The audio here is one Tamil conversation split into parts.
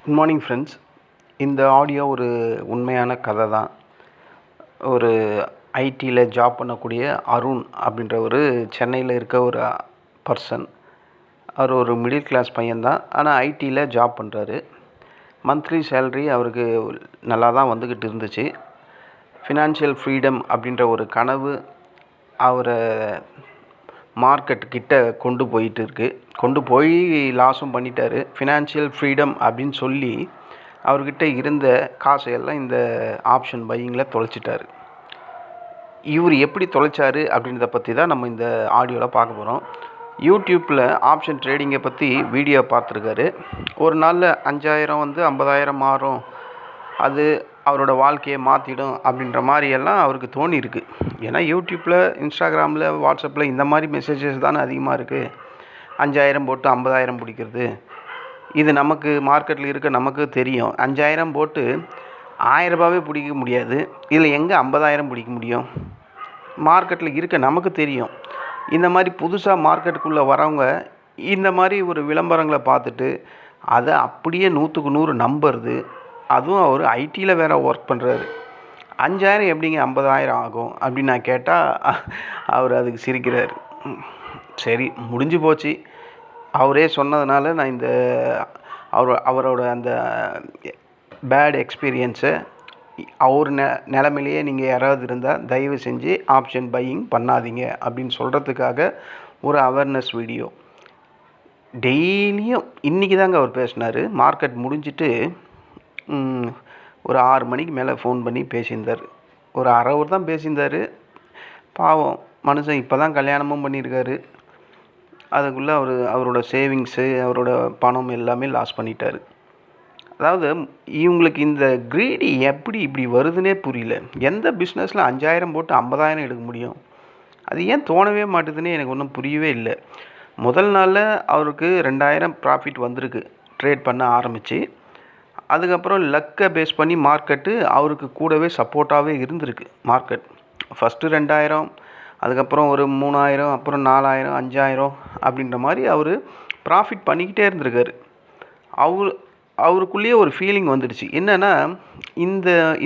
Good morning friends. இந்த ஆடியோ ஒரு உண்மையான கதை தான். ஒரு ஐடியில் ஜாப் பண்ணக்கூடிய அருண் அப்படின்ற ஒரு சென்னையில் இருக்க ஒரு பர்சன். அவர் ஒரு மிடில் கிளாஸ் பையன்தான், ஆனால் ஐடியில் ஜாப் பண்ணுறாரு. மந்த்லி சேல்ரி அவருக்கு நல்லா தான் வந்துக்கிட்டு இருந்துச்சு. ஃபினான்ஷியல் ஃப்ரீடம் அப்படின்ற ஒரு கனவு அவரை மார்க்கெட்டுக்கிட்ட கொண்டு போய் லாஸும் பண்ணிட்டார். ஃபினான்ஷியல் ஃப்ரீடம் அப்படின்னு சொல்லி அவர்கிட்ட இருந்த காசையெல்லாம் இந்த ஆப்ஷன் பையிங்கில் தொலைச்சிட்டார். இவர் எப்படி தொலைச்சார் அப்படின்றத பற்றி தான் நம்ம இந்த ஆடியோவில் பார்க்க போகிறோம். யூடியூப்பில் ஆப்ஷன் ட்ரேடிங்கை பற்றி வீடியோ பார்த்துருக்காரு. ஒரு நாளில் 5000 வந்து 50,000 மாறும், அது அவரோட வாழ்க்கையை மாற்றிடும் அப்படின்ற மாதிரியெல்லாம் அவருக்கு தோணியிருக்கு. ஏன்னா யூடியூப்பில், இன்ஸ்டாகிராமில், வாட்ஸ்அப்பில் இந்த மாதிரி மெசேஜஸ் தானே அதிகமாக இருக்குது. 5000 போட்டு 50,000 பிடிக்கிறது, இது நமக்கு மார்க்கெட்டில் இருக்க நமக்கு தெரியும். 5000 போட்டு 1000 ரூபாவே பிடிக்க முடியாது, இதில் எங்கே 50,000 பிடிக்க முடியும்? மார்க்கெட்டில் இருக்க நமக்கு தெரியும். இந்த மாதிரி புதுசாக மார்க்கெட்டுக்குள்ளே வரவங்க இந்த மாதிரி ஒரு விளம்பரங்களை பார்த்துட்டு அதை அப்படியே 100க்கு 100 நம்புறது. அதுவும் அவர் ஐடியில் வேறு ஒர்க் பண்ணுறாரு. 5000 எப்படிங்க 50,000 ஆகும் அப்படின்னு நான் கேட்டால் அவர் அதுக்கு சிரிக்கிறார். சரி, முடிஞ்சு போச்சு. அவரே சொன்னதுனால நான் இந்த அவரோட அந்த பேட் எக்ஸ்பீரியன்ஸை அவர் நிலமையிலேயே நீங்கள் யாராவது இருந்தால் தயவு செஞ்சு ஆப்ஷன் பையிங் பண்ணாதீங்க அப்படின்னு சொல்கிறதுக்காக ஒரு அவேர்னஸ் வீடியோ. டெய்லியும் இன்றைக்கி தாங்க அவர் பேசினார். மார்க்கெட் முடிஞ்சிட்டு ஒரு 6 மணிக்கு மேலே ஃபோன் பண்ணி பேசியிருந்தார். ஒரு அரை ஹவர் தான் பேசியிருந்தார். பாவம் மனுஷன் இப்போ தான் கல்யாணமும் பண்ணியிருக்காரு. அதுக்குள்ளே அவரோட சேவிங்ஸு, அவரோட பணம் எல்லாமே லாஸ் பண்ணிட்டார். அதாவது இவங்களுக்கு இந்த க்ரீடி எப்படி இப்படி வருதுன்னே புரியல. எந்த பிஸ்னஸில் 5000 போட்டு 50,000 எடுக்க முடியும்? அது ஏன் தோணவே மாட்டுதுன்னே எனக்கு ஒன்றும் புரியவே இல்லை. முதல் நாளில் அவருக்கு 2000 ப்ராஃபிட் வந்திருக்கு ட்ரேட் பண்ண ஆரம்பித்து. அதுக்கப்புறம் லக்கை பேஸ் பண்ணி மார்க்கெட்டு அவருக்கு கூடவே சப்போர்ட்டாகவே இருந்திருக்கு. மார்க்கெட் ஃபஸ்ட்டு 2000, அதுக்கப்புறம் ஒரு 3000, அப்புறம் 4000, 5000 அப்படின்ற மாதிரி அவர் ப்ராஃபிட் பண்ணிக்கிட்டே இருந்திருக்காரு. அவருக்குள்ளேயே ஒரு ஃபீலிங் வந்துடுச்சு. என்னென்னா,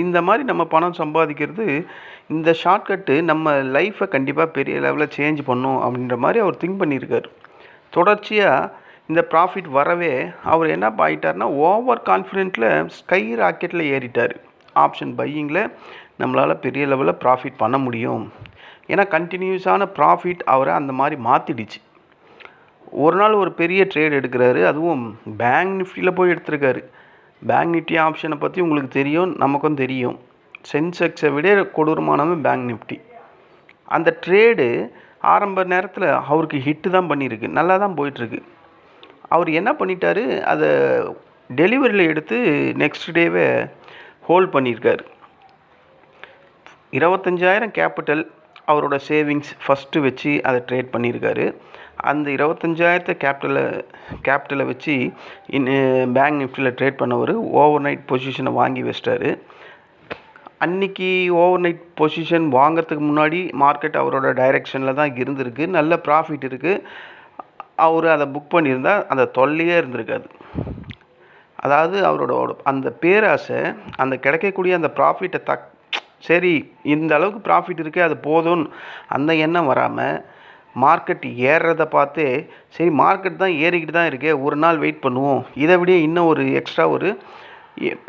இந்த மாதிரி நம்ம பணம் சம்பாதிக்கிறது, இந்த ஷார்ட்கட்டு நம்ம லைஃப்பை கண்டிப்பாக பெரிய லெவலில் சேஞ்ச் பண்ணும் அப்படின்ற மாதிரி அவர் திங்க் பண்ணியிருக்காரு. தொடர்ச்சியாக இந்த ப்ராஃபிட் வரவே அவர் என்ன ஆகிட்டார்னா, ஓவர் கான்ஃபிடென்ட்டில் ஸ்கை ராக்கெட்டில் ஏறிட்டார். ஆப்ஷன் பையிங்கில் நம்மளால் பெரிய லெவலில் ப்ராஃபிட் பண்ண முடியும். ஏன்னா கண்டினியூஸான ப்ராஃபிட் அவரை அந்த மாதிரி மாற்றிடுச்சு. ஒரு நாள் ஒரு பெரிய ட்ரேட் எடுக்கிறாரு. அதுவும் பேங்க் நிஃப்டியில் போய் எடுத்திருக்காரு. பேங்க் நிஃப்டி ஆப்ஷனை பற்றி உங்களுக்கு தெரியும், நமக்கும் தெரியும். சென்செக்ஸை விட கொடூரமானவன் பேங்க் நிஃப்டி. அந்த ட்ரேடு ஆரம்ப நேரத்தில் அவருக்கு ஹிட்டு தான் பண்ணியிருக்கு, நல்லா தான் போயிட்டுருக்கு. அவர் என்ன பண்ணிட்டாரு, அதை டெலிவரியில் எடுத்து நெக்ஸ்ட் டேவே ஹோல்ட் பண்ணியிருக்காரு. 25,000 கேபிட்டல் அவரோட சேவிங்ஸ் ஃபஸ்ட்டு வச்சு அதை ட்ரேட் பண்ணியிருக்காரு. அந்த 25,000 கேபிட்டலை வச்சு பேங்க் நிஃப்டியில் ட்ரேட் பண்ணவர் ஓவர் நைட் பொசிஷனை வாங்கி வச்சிட்டாரு. அன்றைக்கி ஓவர் நைட் பொசிஷன் வாங்கிறதுக்கு முன்னாடி மார்க்கெட் அவரோட டைரெக்ஷனில் தான் இருந்திருக்கு, நல்ல ப்ராஃபிட் இருக்குது. அவர் அதை புக் பண்ணியிருந்தால் அந்த தொல்லையே இருந்திருக்காது. அதாவது அவரோட அந்த பேராசை, அந்த கிடைக்கக்கூடிய அந்த ப்ராஃபிட்டை சரி இந்த அளவுக்கு ப்ராஃபிட் இருக்குது அது போதும்னு அந்த எண்ணம் வராமல், மார்க்கெட் ஏறுறதை பார்த்தே சரி மார்க்கெட் தான் ஏறிக்கிட்டு தான் இருக்கே, ஒரு நாள் வெயிட் பண்ணுவோம், இதை விட இன்னும் ஒரு எக்ஸ்ட்ரா ஒரு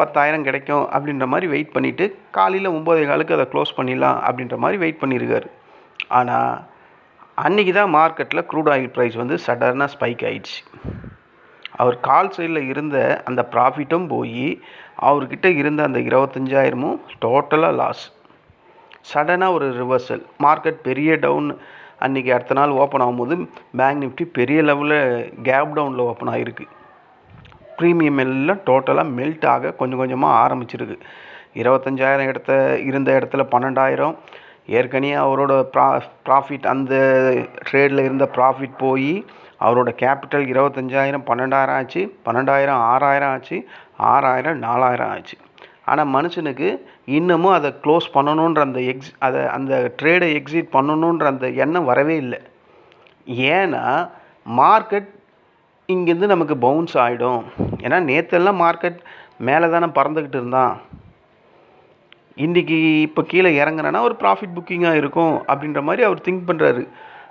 10,000 கிடைக்கும் அப்படின்ற மாதிரி வெயிட் பண்ணிவிட்டு காலையில் 9:15 அதை க்ளோஸ் பண்ணிடலாம் அப்படின்ற மாதிரி வெயிட் பண்ணியிருக்காரு. ஆனால் அன்றைக்கி தான் மார்க்கெட்டில் க்ரூட் ஆயில் ப்ரைஸ் வந்து சடனாக ஸ்பைக் ஆகிடுச்சு. அவர் கால் சைடில் இருந்த அந்த ப்ராஃபிட்டும் போய் அவர்கிட்ட இருந்த அந்த 25,000ம் டோட்டலாக லாஸ். சடனாக ஒரு ரிவர்சல், மார்க்கெட் பெரிய டவுன். அன்றைக்கி அடுத்த நாள் ஓப்பன் ஆகும்போது பேங்க் நிஃப்டி பெரிய லெவலில் கேப் டவுனில் ஓப்பன் ஆகிருக்கு. ப்ரீமியம் எல்லாம் டோட்டலாக மெல்ட் ஆக கொஞ்சம் கொஞ்சமாக ஆரம்பிச்சிருக்கு. 25,000 இருந்த இடத்துல 12,000. ஏற்கனவே அவரோட ப்ராஃபிட், அந்த ட்ரேடில் இருந்த ப்ராஃபிட் போய் அவரோட கேபிட்டல் 25,000 12,000 ஆச்சு, 12,000 6,000 ஆச்சு, 6,000 4,000 ஆச்சு. ஆனால் மனுஷனுக்கு இன்னமும் அதை க்ளோஸ் பண்ணணுன்ற அந்த ட்ரேடை எக்ஸிட் பண்ணணுன்ற அந்த எண்ணம் வரவே இல்லை. ஏன்னா மார்க்கெட் இங்கேருந்து நமக்கு பவுன்ஸ் ஆகிடும், ஏன்னா நேற்றெல்லாம் மார்க்கெட் மேலே தானே பறந்துக்கிட்டு இருந்தான். இன்றைக்கி இப்போ கீழே இறங்குறேன்னா ஒரு ப்ராஃபிட் புக்கிங்காக இருக்கும் அப்படின்ற மாதிரி அவர் திங்க் பண்ணுறாரு.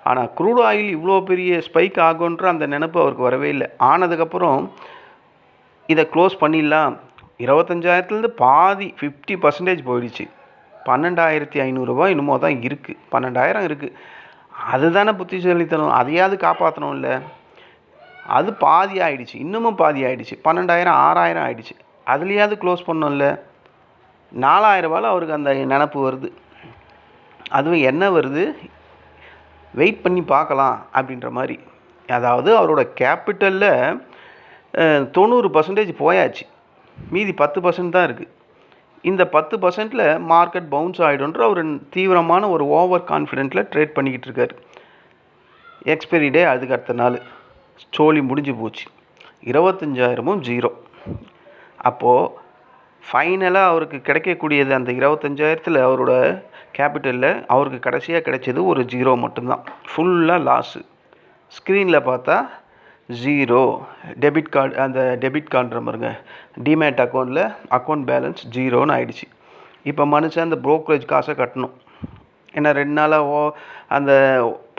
ஆனால் க்ரூட் ஆயில் இவ்வளோ பெரிய ஸ்பைக் ஆகுன்ற அந்த நினைப்பு அவருக்கு வரவே இல்லை. ஆனதுக்கப்புறம் இதை க்ளோஸ் பண்ணிடலாம், 25,000லேருந்து பாதி 50% போயிடுச்சு. 12,500 இன்னுமோ தான் இருக்குது, 12,000 இருக்குது. அதுதானே புத்திசாலித்தனம், அதையாவது காப்பாற்றணும் இல்லை? அது பாதி ஆகிடுச்சு, இன்னமும் பாதி ஆகிடுச்சு, 12,000 6,000 ஆகிடுச்சு. அதுலேயாவது க்ளோஸ் பண்ணோம்ல. 4,000 அவருக்கு அந்த நினப்பு வருது. அதுவும் என்ன வருது, வெயிட் பண்ணி பார்க்கலாம் அப்படின்ற மாதிரி. அதாவது அவரோட கேபிட்டலில் 90% போயாச்சு, மீதி 10% தான் இருக்குது. இந்த 10%ல் மார்க்கெட் பவுன்ஸ் ஆகிடும்ன்ற ஒரு தீவிரமான ஒரு ஓவர் கான்ஃபிடென்ட்டில் ட்ரேட் பண்ணிக்கிட்டு இருக்கார். எக்ஸ்பைரி டே அதுக்கு அடுத்த நாள் சோலி முடிஞ்சு போச்சு, 25,000 ஜீரோ. அப்போது ஃபைனலாக அவருக்கு கிடைக்கக்கூடியது அந்த 25,000த்தில் அவரோட கேபிட்டலில் அவருக்கு கடைசியாக கிடைச்சது ஒரு ஜீரோ மட்டும்தான், ஃபுல்லாக லாஸு. ஸ்க்ரீனில் பார்த்தா ஜீரோ, டெபிட் கார்டு, அந்த டெபிட் கார்டுன்ற பாருங்க, டிமேட் அக்கௌண்ட்டில் அக்கௌண்ட் பேலன்ஸ் ஜீரோன்னு ஆகிடுச்சு. இப்போ மனுஷன் அந்த ப்ரோக்கரேஜ் காசை கட்டணும். ஏன்னா 2 நாளாக அந்த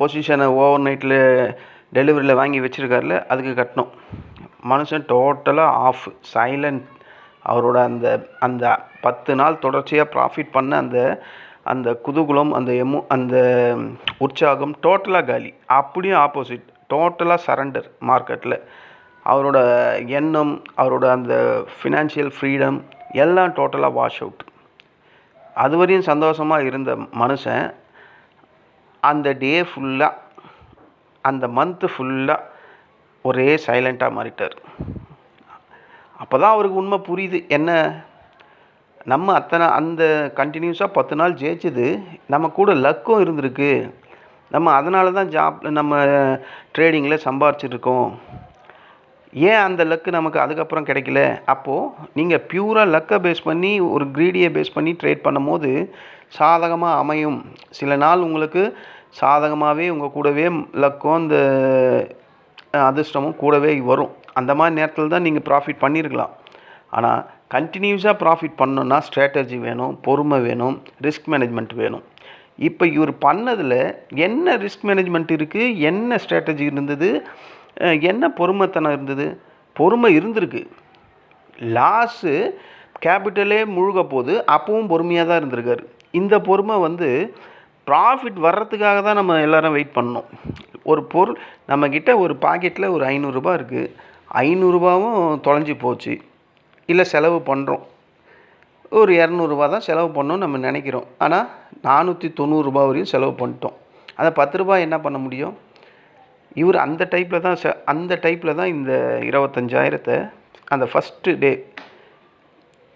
பொசிஷனை ஓவர் நைட்டில் டெலிவரியில் வாங்கி வச்சுருக்காருல, அதுக்கு கட்டணும். மனுஷன் டோட்டலாக ஆஃப், சைலண்ட். அவரோட அந்த அந்த 10 நாள் தொடர்ச்சியாக ப்ராஃபிட் பண்ண அந்த குதூகலம், அந்த உற்சாகம் டோட்டலாக காலி. அப்படியும் ஆப்போசிட், டோட்டலாக சரண்டர் மார்க்கெட்டில். அவரோட எண்ணம், அவரோட அந்த ஃபினான்ஷியல் ஃப்ரீடம் எல்லாம் டோட்டலாக வாஷ் அவுட். அதுவரையும் சந்தோஷமாக இருந்த மனுஷன் அந்த டே ஃபுல்லாக, அந்த மந்த்து ஃபுல்லாக ஒரே சைலண்ட்டாக மாறிட்டார். அப்போ தான் அவருக்கு உண்மை புரியுது, என்ன நம்ம அந்த கண்டினியூஸாக 10 நாள் ஜெயிச்சது நம்ம கூட லக்கும் இருந்திருக்கு. நம்ம அதனால தான் நம்ம ட்ரேடிங்கில் சம்பாரிச்சிட்ருக்கோம். ஏன் அந்த லக்கு நமக்கு அதுக்கப்புறம் கிடைக்கல? அப்போது நீங்கள் பியூராக லக்கை பேஸ் பண்ணி, ஒரு க்ரீடியை பேஸ் பண்ணி ட்ரேட் பண்ணும் போது சாதகமாக அமையும். சில நாள் உங்களுக்கு சாதகமாகவே உங்கள் கூடவே லக்கும் இந்த அதிர்ஷ்டமும் கூடவே வரும். அந்த மாதிரி நேரத்தில் தான் நீங்கள் ப்ராஃபிட் பண்ணியிருக்கலாம். ஆனால் கண்டினியூஸாக ப்ராஃபிட் பண்ணணுன்னா ஸ்ட்ராட்டஜி வேணும், பொறுமை வேணும், ரிஸ்க் மேனேஜ்மெண்ட் வேணும். இப்போ இவர் பண்ணதில் என்ன ரிஸ்க் மேனேஜ்மெண்ட் இருக்குது, என்ன ஸ்ட்ராட்டஜி இருந்தது, என்ன பொறுமைத்தனம் இருந்தது? பொறுமை இருந்திருக்கு. லாஸு கேபிட்டலே முழுக போது அப்பவும் பொறுமையாக தான் இருந்திருக்காரு. இந்த பொறுமை ப்ராஃபிட் வர்றதுக்காக தான் நம்ம எல்லோரும் வெயிட் பண்ணோம். ஒரு பொருள் நம்மக்கிட்ட ஒரு பாக்கெட்டில் ஒரு 500 ரூபா இருக்குது, 500 ரூபாவும் தொலைஞ்சி போச்சு, இல்லை செலவு பண்ணுறோம், ஒரு 200 ரூபா தான் செலவு பண்ணோன்னு நம்ம நினைக்கிறோம். ஆனால் 490 ரூபா வரையும் செலவு பண்ணிட்டோம். அந்த 10 ரூபா என்ன பண்ண முடியும்? இவர் அந்த டைப்பில் தான் இந்த 25,000 அந்த ஃபஸ்ட்டு டே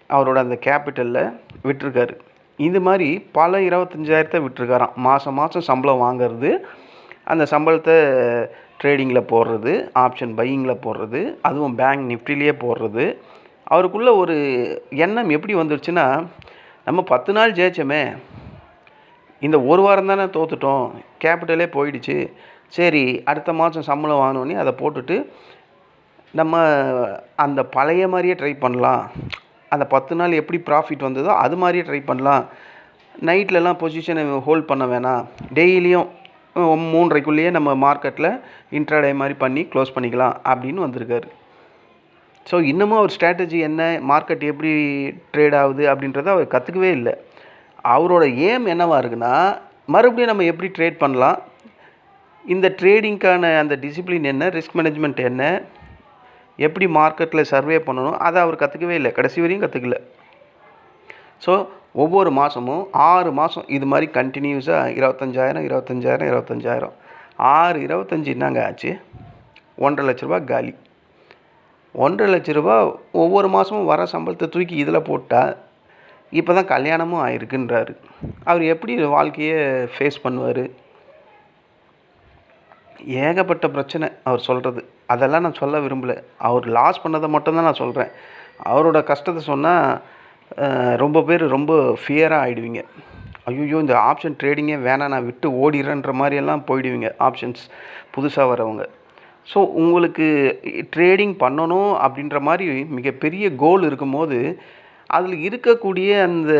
அவரோட அந்த கேபிட்டலில் விட்டுருக்காரு. இது மாதிரி பல 25,000 விட்டுருக்காராம். மாதம் சம்பளம் வாங்கிறது, அந்த சம்பளத்தை ட்ரேடிங்கில் போடுறது, ஆப்ஷன் பையிங்கில் போடுறது, அதுவும் பேங்க் நிஃப்டிலேயே போடுறது. அவருக்குள்ள ஒரு எண்ணம் எப்படி வந்துடுச்சுன்னா, நம்ம 10 நாள் ஜெயிச்சோமே, இந்த ஒரு வாரம் தானே தோற்றுட்டோம், கேபிட்டலே போயிடுச்சு, சரி அடுத்த மாதம் சம்பளம் வாங்கினோன்னே அதை போட்டுட்டு நம்ம அந்த பழைய மாதிரியே ட்ரை பண்ணலாம், அந்த 10 நாள் எப்படி ப்ராஃபிட் வந்ததோ அது மாதிரியே ட்ரை பண்ணலாம், நைட்லலாம் பொசிஷனை ஹோல்ட் பண்ண வேணாம், டெய்லியும் 3:30க்குள்ளேயே நம்ம மார்க்கெட்டில் இன்ட்ராடே மாதிரி பண்ணி க்ளோஸ் பண்ணிக்கலாம் அப்படின்னு வந்திருக்காரு. ஸோ இன்னமும் அவர் ஸ்ட்ராட்டஜி என்ன, மார்க்கெட் எப்படி ட்ரேட் ஆகுது அப்படின்றத அவர் கற்றுக்கவே இல்லை. அவரோட ஏம் என்னவாக இருக்குன்னா, மறுபடியும் நம்ம எப்படி ட்ரேட் பண்ணலாம், இந்த ட்ரேடிங்க்கான அந்த டிசிப்ளின் என்ன, ரிஸ்க் மேனேஜ்மெண்ட் என்ன, எப்படி மார்க்கெட்டில் சர்வே பண்ணணும், அதை அவர் கற்றுக்கவே இல்லை, கடைசி வரையும் கற்றுக்கல. ஸோ ஒவ்வொரு மாதமும் 6 மாதம் இது மாதிரி கண்டினியூஸாக 25,000 6 25 என்னங்க ஆச்சு, 1,50,000 லட்ச ரூபா காலி. 1,50,000 லட்ச ரூபா ஒவ்வொரு மாதமும் வர சம்பளத்தை தூக்கி இதில் போட்டால் இப்போ தான் கல்யாணமும் ஆயிருக்குன்றாரு. அவர் எப்படி வாழ்க்கையை ஃபேஸ் பண்ணுவார்? ஏகப்பட்ட பிரச்சனை அவர் சொல்கிறது, அதெல்லாம் நான் சொல்ல விரும்பலை. அவர் லாஸ் பண்ணதை மட்டும்தான் நான் சொல்கிறேன். அவரோட கஷ்டத்தை சொன்னால் ரொம்ப பேர் ரொம்ப ஃபியராக ஆகிடுவீங்க. ஐயோ இந்த ஆப்ஷன் ட்ரேடிங்கே வேணாம், நான் விட்டு ஓடிடுறேன்ற மாதிரியெல்லாம் போயிடுவீங்க, ஆப்ஷன்ஸ் புதுசாக வரவங்க. ஸோ உங்களுக்கு ட்ரேடிங் பண்ணணும் அப்படின்ற மாதிரி மிகப்பெரிய கோல் இருக்கும்போது அதில் இருக்கக்கூடிய அந்த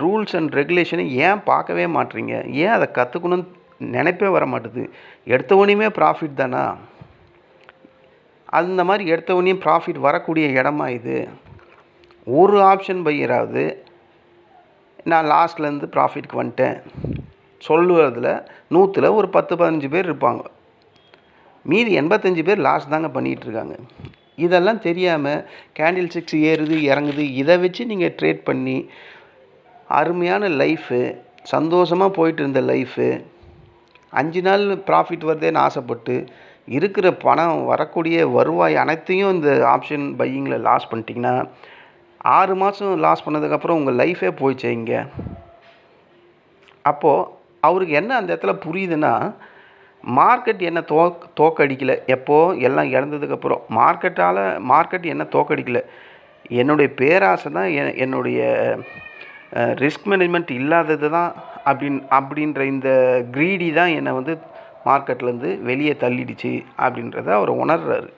ரூல்ஸ் அண்ட் ரெகுலேஷனை ஏன் பார்க்கவே மாட்றீங்க? ஏன் அதை கற்றுக்கணும்னு நினைப்பே வர மாட்டுது? எடுத்தவொடனேயுமே ப்ராஃபிட் தானா? அந்த மாதிரி எடுத்தவொடனேயும் ப்ராஃபிட் வரக்கூடிய இடமா இது? ஒரு ஆப்ஷன் பையராவது நான் லாஸ்ட்லேருந்து ப்ராஃபிட்க்கு வந்துட்டேன் சொல்லுவதில் 100ல் ஒரு 10-15 பேர் இருப்பாங்க. மீதி 85 பேர் லாஸ் தாங்க பண்ணிகிட்ருக்காங்க. இதெல்லாம் தெரியாமல் கேண்டில் ஸ்டிக்ஸ் ஏறுது இறங்குது இதை வச்சு நீங்கள் ட்ரேட் பண்ணி அருமையான லைஃபு, சந்தோஷமாக போயிட்டு இருந்த லைஃபு, 5 நாள் ப்ராஃபிட் வருதேன்னு ஆசைப்பட்டு இருக்கிற பணம் வரக்கூடிய வருவாய் அனைத்தையும் இந்த ஆப்ஷன் பையிங்கில் லாஸ் பண்ணிட்டீங்கன்னா 6 மாதம் லாஸ் பண்ணதுக்கப்புறம் உங்கள் லைஃபே போயிடுச்சு இங்கே. அப்போது அவருக்கு என்ன அந்த இடத்துல புரியுதுன்னா, மார்க்கெட் என்ன தோக்கடிக்கலை. எப்போது எல்லாம் இழந்ததுக்கப்புறம் மார்க்கெட் என்ன தோக்கடிக்கலை. என்னுடைய பேராசை தான் என்னுடைய ரிஸ்க் மேனேஜ்மெண்ட் இல்லாதது தான் அப்படின்ற இந்த க்ரீடி தான் என்னை வந்து மார்க்கெட்லேருந்து வெளியே தள்ளிடுச்சு அப்படின்றத அவர் உணர்றாரு.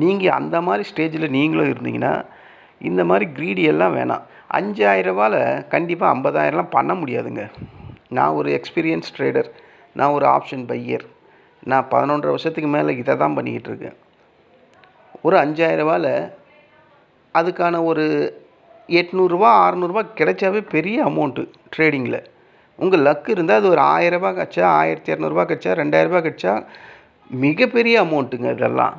நீங்கள் அந்த மாதிரி ஸ்டேஜில் நீங்களும் இருந்தீங்கன்னா இந்த மாதிரி க்ரீடி எல்லாம் வேணாம். 5000 ரூபாயில் கண்டிப்பாக 50,000லாம் பண்ண முடியாதுங்க. நான் ஒரு எக்ஸ்பீரியன்ஸ் ட்ரேடர், நான் ஒரு ஆப்ஷன் பையர், நான் 11.5 வருஷத்துக்கு மேலே இதை தான் பண்ணிக்கிட்டு இருக்கேன். ஒரு 5000 ரூபாயில் அதுக்கான ஒரு 800 ரூபா 600 ரூபா கிடைச்சாவே பெரிய அமௌண்ட்டு ட்ரேடிங்கில். உங்கள் லக்கு இருந்தால் அது ஒரு 1000 ரூபா கிடச்சா, 1200 ரூபா கிடச்சா, 2000 ரூபா கிடச்சா மிகப்பெரிய அமௌண்ட்டுங்க. இதெல்லாம்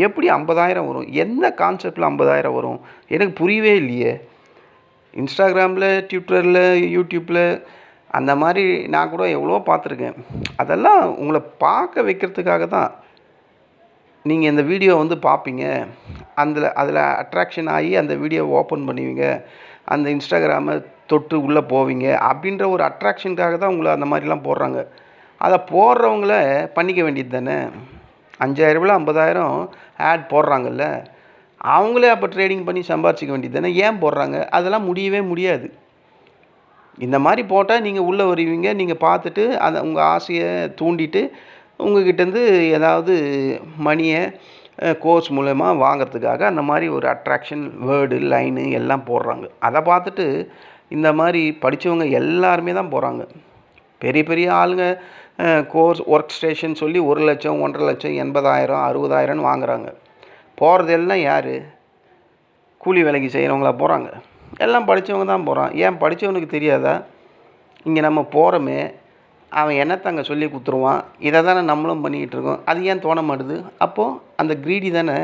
எப்படி 50,000 வரும்? எந்த கான்செப்டில் 50,000 வரும்? எனக்கு புரியவே இல்லையே. இன்ஸ்டாகிராமில், ட்விட்டரில், யூடியூப்பில் அந்த மாதிரி நான் கூட எவ்வளோ பார்த்துருக்கேன். அதெல்லாம் உங்களை பார்க்க வைக்கிறதுக்காக தான் நீங்கள் இந்த வீடியோ வந்து பார்ப்பீங்க. அதில் அட்ராக்ஷன் ஆகி அந்த வீடியோவை ஓப்பன் பண்ணுவீங்க, அந்த இன்ஸ்டாகிராமை தொட்டு உள்ளே போவீங்க அப்படின்ற ஒரு அட்ராக்ஷனுக்காக தான் உங்களை அந்த மாதிரிலாம் போடுறாங்க. அதை போடுறவங்கள பண்ணிக்க வேண்டியது தானே. 5000 ரூபாயில் 50,000 ஆட் போடுறாங்கல்ல, அவங்களே அப்போ ட்ரேடிங் பண்ணி சம்பாரிச்சிக்க வேண்டியது தானே. ஏன் போடுறாங்க? அதெல்லாம் முடியவே முடியாது. இந்த மாதிரி போட்டால் நீங்கள் உள்ளே வருவீங்க, நீங்கள் பார்த்துட்டு அதை உங்கள் ஆசையை தூண்டிட்டு உங்கள்கிட்டேருந்து ஏதாவது மணியை கோர்ஸ் மூலமா வாங்கிறதுக்காக அந்த மாதிரி ஒரு அட்ராக்ஷன் வேர்டு லைனு எல்லாம் போடுறாங்க. அதை பார்த்துட்டு இந்த மாதிரி படித்தவங்க எல்லாருமே தான் போகிறாங்க. பெரிய பெரிய ஆளுங்க கோர்ஸ் ஒர்க் ஸ்டேஷன் சொல்லி 1 லட்சம் 1.5 லட்சம் 80,000 60,000 வாங்குறாங்க. போகிறது எல்லாம் யார்? கூலி வேலைக்கு செய்கிறவங்களா போகிறாங்க? எல்லாம் படித்தவங்க தான் போகிறான். ஏன் படித்தவனுக்கு தெரியாதா? இங்கே நம்ம போகிறோமே, அவன் என்னத்தை அங்கே சொல்லி கொடுத்துருவான், இதை தானே நம்மளும் பண்ணிக்கிட்டு இருக்கோம். அது ஏன் தோண மாட்டுது? அப்போது அந்த க்ரீடி தானே.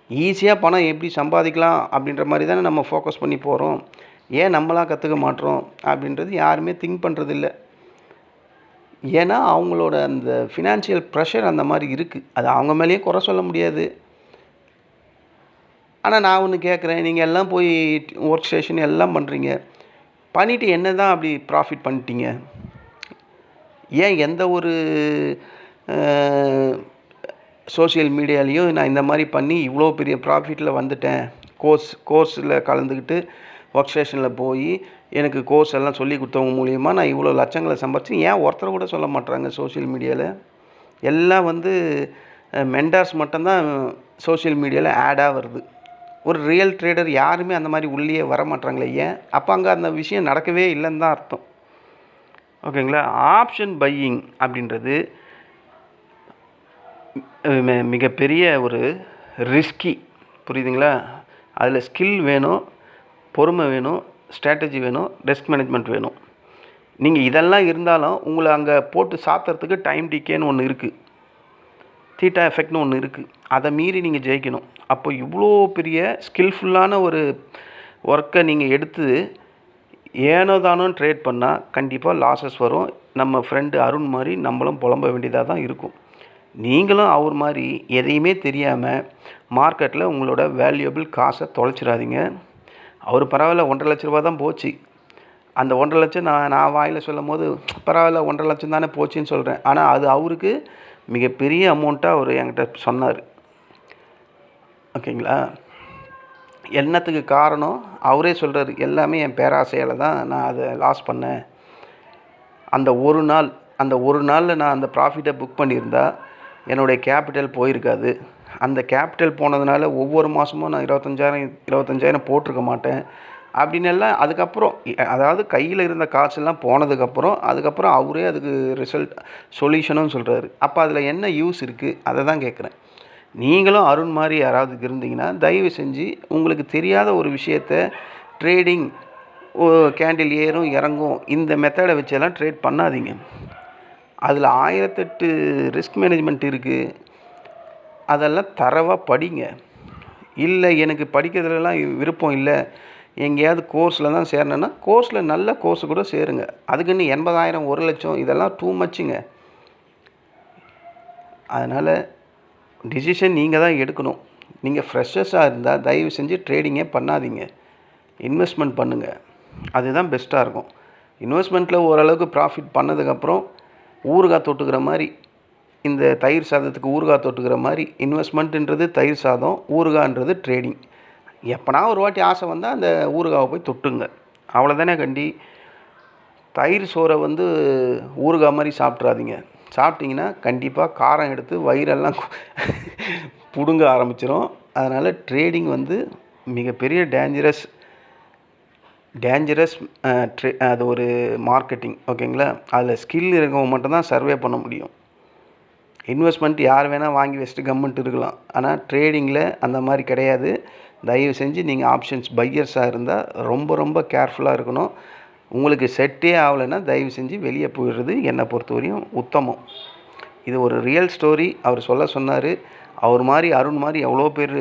ஈஸியாக பணம் எப்படி சம்பாதிக்கலாம் அப்படின்ற மாதிரி தானே நம்ம ஃபோக்கஸ் பண்ணி போகிறோம். ஏன் நம்மளாம் கற்றுக்க மாட்டோம் அப்படின்றது யாருமே திங்க் பண்ணுறதில்ல. ஏன்னா அவங்களோட அந்த ஃபினான்ஷியல் ப்ரெஷர் அந்த மாதிரி இருக்குது. அது அவங்க மேலேயே குறை சொல்ல முடியாது. ஆனால் நான் ஒன்று கேட்குறேன், நீங்கள் எல்லாம் போய் ஒர்க் ஸ்டேஷன் எல்லாம் பண்ணுறீங்க, பண்ணிவிட்டு என்ன தான் அப்படி ப்ராஃபிட் பண்ணிட்டீங்க? ஏன் எந்த ஒரு சோஷியல் மீடியாலேயும் நான் இந்த மாதிரி பண்ணி இவ்வளோ பெரிய ப்ராஃபிட்டில் வந்துட்டேன், கோர்ஸில் கலந்துக்கிட்டு ஒர்க் ஸ்டேஷனில் போய் எனக்கு கோர்ஸ் எல்லாம் சொல்லி கொடுத்தவங்க மூலிமா நான் இவ்வளோ லட்சங்களை சம்பாரிச்சு ஏன் ஒருத்தர் கூட சொல்ல மாட்டுறாங்க சோஷியல் மீடியாவில்? எல்லாம் வந்து மென்டார்ஸ் மட்டும்தான் சோஷியல் மீடியாவில் ஆடாக வருது. ஒரு ரியல் ட்ரேடர் யாருமே அந்த மாதிரி உள்ளே வர மாட்டாங்களே. ஏன்? அப்போ அங்கே அந்த விஷயம் நடக்கவே இல்லைன்னு தான் அர்த்தம். ஓகேங்களா? ஆப்ஷன் பையிங் அப்படின்றது மிகப்பெரிய ஒரு ரிஸ்கி, புரியுதுங்களா? அதில் ஸ்கில் வேணும், பொறுமை வேணும், ஸ்ட்ராட்டஜி வேணும், ரிஸ்க் மேனேஜ்மெண்ட் வேணும். நீங்கள் இதெல்லாம் இருந்தாலும் உங்களை அங்கே போட்டு சாத்துறதுக்கு டைம் டிகேன்னு ஒன்று இருக்குது, தீட்டா எஃபெக்ட்னு ஒன்று இருக்குது. அதை மீறி நீங்கள் ஜெயிக்கணும். அப்போ இவ்வளோ பெரிய ஸ்கில்ஃபுல்லான ஒரு ஒர்க்கை நீங்கள் எடுத்து ஏனோ தானோன்னு ட்ரேட் பண்ணால் கண்டிப்பாக லாஸஸ் வரும். நம்ம ஃப்ரெண்டு அருண் மாதிரி நம்மளும் புலம்ப வேண்டியதாக தான் இருக்கும். நீங்களும் அவர் மாதிரி எதையுமே தெரியாமல் மார்க்கெட்டில் உங்களோட வேல்யூபிள் காசை தொலைச்சிடாதீங்க. அவர் பரவாயில்ல 1.5 லட்ச ரூபா தான் போச்சு, அந்த 1.5 லட்சம் நான் வாயில் சொல்லும் போது பரவாயில்ல 1.5 லட்சம் தானே போச்சுன்னு சொல்கிறேன். ஆனால் அது அவருக்கு மிகப்பெரிய அமௌண்ட்டாக அவர் என்கிட்ட சொன்னார். ஓகேங்களா? என்னத்துக்கு காரணம் அவரே சொல்கிறார், எல்லாமே என் பேராசையால் தான் நான் அதை லாஸ் பண்ணேன். அந்த ஒரு நாளில் நான் அந்த ப்ராஃபிட்டை புக் பண்ணியிருந்தா என்னுடைய கேபிட்டல் போயிருக்காது. அந்த கேபிட்டல் போனதுனால ஒவ்வொரு மாதமும் நான் 25,000 போட்டிருக்க மாட்டேன் அப்படின்னு எல்லாம். அதுக்கப்புறம் அதாவது கையில் இருந்த காசெல்லாம் போனதுக்கப்புறம் அதுக்கப்புறம் அவரே அதுக்கு சொல்யூஷனும் சொல்கிறாரு. அப்போ அதில் என்ன யூஸ் இருக்குது, அதை தான் கேட்குறேன். நீங்களும் அருண் மாதிரி யாராவது இருந்தீங்கன்னா தயவு செஞ்சு உங்களுக்கு தெரியாத ஒரு விஷயத்த ட்ரேடிங், கேண்டில் ஏறும் இறங்கும் இந்த மெத்தடை வச்செல்லாம் ட்ரேட் பண்ணாதீங்க. அதில் 1008 ரிஸ்க் மேனேஜ்மெண்ட் இருக்குது. அதெல்லாம் தரவாக படிங்க. இல்லை எனக்கு படிக்கிறதுலலாம் விருப்பம் இல்லை, எங்கேயாவது கோர்ஸில் தான் சேரணுன்னா கோர்ஸில் நல்ல கோர்ஸு கூட சேருங்க. அதுக்குன்னு 80,000 1,00,000 இதெல்லாம் டூ மச்சுங்க. அதனால் டிசிஷன் நீங்கள் தான் எடுக்கணும். நீங்கள் ஃப்ரெஷர்ஸாக இருந்தால் தயவு செஞ்சு ட்ரேடிங்கே பண்ணாதீங்க, இன்வெஸ்ட்மெண்ட் பண்ணுங்கள். அதுதான் பெஸ்ட்டாக இருக்கும். இன்வெஸ்ட்மெண்ட்டில் ஓரளவுக்கு ப்ராஃபிட் பண்ணதுக்கப்புறம் ஊறுகாய் தொட்டுக்கிற மாதிரி, இந்த தயிர் சாதத்துக்கு ஊறுகாய் தொட்டுக்கிற மாதிரி இன்வெஸ்ட்மெண்ட்டுன்றது தயிர் சாதம், ஊறுகான்றது ட்ரேடிங். எப்போனா ஒரு வாட்டி ஆசை வந்தால் அந்த ஊறுகாவை போய் தொட்டுங்க, அவ்வளோதானே கண்டி. தயிர் சோறை ஊறுகாய் மாதிரி சாப்பிட்றாதீங்க. சாப்பிட்டிங்கன்னா கண்டிப்பாக காரம் எடுத்து வயிறெல்லாம் பிடுங்க ஆரம்பிச்சிடும். அதனால் ட்ரேடிங் மிகப்பெரிய டேஞ்சரஸ் அது ஒரு மார்க்கெட்டிங், ஓகேங்களா. அதில் ஸ்கில் இருக்கவங்க மட்டும்தான் சர்வே பண்ண முடியும். இன்வெஸ்ட்மெண்ட் யார் வேணால் வாங்கி வச்சுட்டு கவர்மெண்ட் இருக்கலாம். ஆனால் ட்ரேடிங்கில் அந்த மாதிரி கிடையாது. தயவு செஞ்சு நீங்கள் ஆப்ஷன்ஸ் பையர்ஸாக இருந்தால் ரொம்ப ரொம்ப கேர்ஃபுல்லாக இருக்கணும். உங்களுக்கு செட்டே ஆகலைன்னா தயவு செஞ்சு வெளியே போயிடுறது என்னை பொறுத்தவரையும் உத்தமம். இது ஒரு ரியல் ஸ்டோரி. அவர் சொன்னார். அவர் மாதிரி அருண் மாதிரி எவ்வளோ பேர்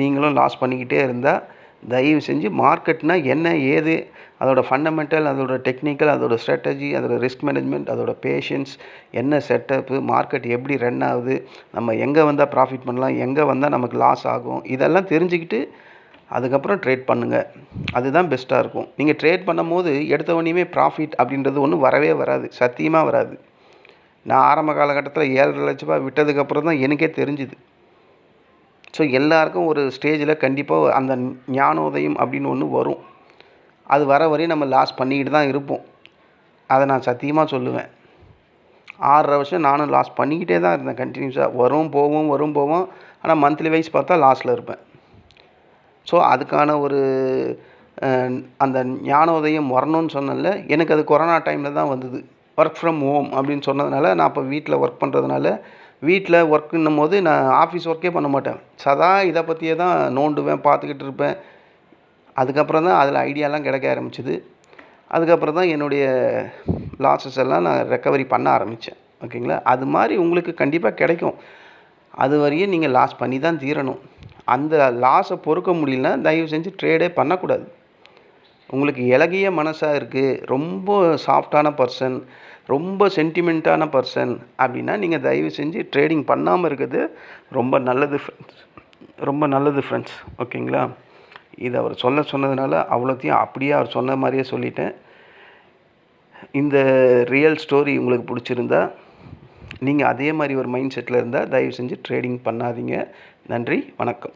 நீங்களும் லாஸ் பண்ணிக்கிட்டே இருந்தால் தயவு செஞ்சு மார்க்கெட்னா என்ன ஏது, அதோட ஃபண்டமெண்டல், அதோட டெக்னிக்கல், அதோட ஸ்ட்ராட்டஜி, அதோட ரிஸ்க் மேனேஜ்மெண்ட், அதோட பேஷன்ஸ், என்ன செட்டப்பு, மார்க்கெட் எப்படி ரன் ஆகுது, நம்ம எங்கே வந்தால் ப்ராஃபிட் பண்ணலாம், எங்கே வந்தால் நமக்கு லாஸ் ஆகும், இதெல்லாம் தெரிஞ்சுக்கிட்டு அதுக்கப்புறம் ட்ரேட் பண்ணுங்கள். அதுதான் பெஸ்ட்டாக இருக்கும். நீங்கள் ட்ரேட் பண்ணும்போது எடுத்தவொடனே ப்ராஃபிட் அப்படின்றது ஒன்றும் வரவே வராது, சத்தியமாக வராது. நான் ஆரம்ப காலகட்டத்தில் 7.5 லட்ச ரூபா விட்டதுக்கப்புறம் தான் எனக்கே தெரிஞ்சுது. ஸோ எல்லாருக்கும் ஒரு ஸ்டேஜில் கண்டிப்பாக அந்த ஞானோதயம் அப்படின்னு ஒன்று வரும். அது வர வரையும் நம்ம லாஸ் பண்ணிக்கிட்டு தான் இருப்போம். அதை நான் சத்தியமாக சொல்லுவேன். 6.5 வருஷம் நானும் லாஸ் பண்ணிக்கிட்டே தான் இருந்தேன் கண்டினியூஸாக. வரும் போவோம். ஆனால் மந்த்லி வைஸ் பார்த்தா லாஸில் இருப்பேன். ஸோ அதுக்கான ஒரு அந்த ஞானோதயம் வரணும்னு சொன்னல, எனக்கு அது கொரோனா டைமில் தான் வந்தது. ஒர்க் ஃப்ரம் ஹோம் அப்படின்னு சொன்னதுனால, நான் அப்போ வீட்டில் ஒர்க் பண்ணுறதுனால, வீட்டில் ஒர்க்குன்னும் போது நான் ஆஃபீஸ் ஒர்க்கே பண்ண மாட்டேன். சதா இதை பற்றியே தான் நோண்டுவேன், பார்த்துக்கிட்டு இருப்பேன். அதுக்கப்புறம் தான் அதில் ஐடியாலாம் கிடைக்க ஆரம்பிச்சிது. அதுக்கப்புறம் தான் என்னுடைய லாஸஸ் எல்லாம் நான் ரெக்கவரி பண்ண ஆரம்பித்தேன், ஓகேங்களா. அது மாதிரி உங்களுக்கு கண்டிப்பாக கிடைக்கும். அது வரையும் நீங்கள் லாஸ் பண்ணி தான் தீரணும். அந்த லாஸை பொறுக்க முடியலன்னா தயவு செஞ்சு ட்ரேடே பண்ணக்கூடாது. உங்களுக்கு இளகிய மனசாக இருக்குது, ரொம்ப சாஃப்டான பர்சன், ரொம்ப சென்டிமெண்ட்டான பர்சன் அப்படின்னா நீங்கள் தயவு செஞ்சு ட்ரேடிங் பண்ணாமல் இருக்கிறது ரொம்ப நல்லது ஃப்ரெண்ட்ஸ், ஓகேங்களா. இது அவர் சொன்னதுனால அவ்வளோத்தையும் அப்படியே அவர் சொன்ன மாதிரியே சொல்லிட்டேன். இந்த ரியல் ஸ்டோரி உங்களுக்கு பிடிச்சிருந்தா நீங்கள் அதே மாதிரி ஒரு மைண்ட் செட்டில் இருந்தால் தயவு செஞ்சு ட்ரேடிங் பண்ணாதீங்க. நன்றி, வணக்கம்.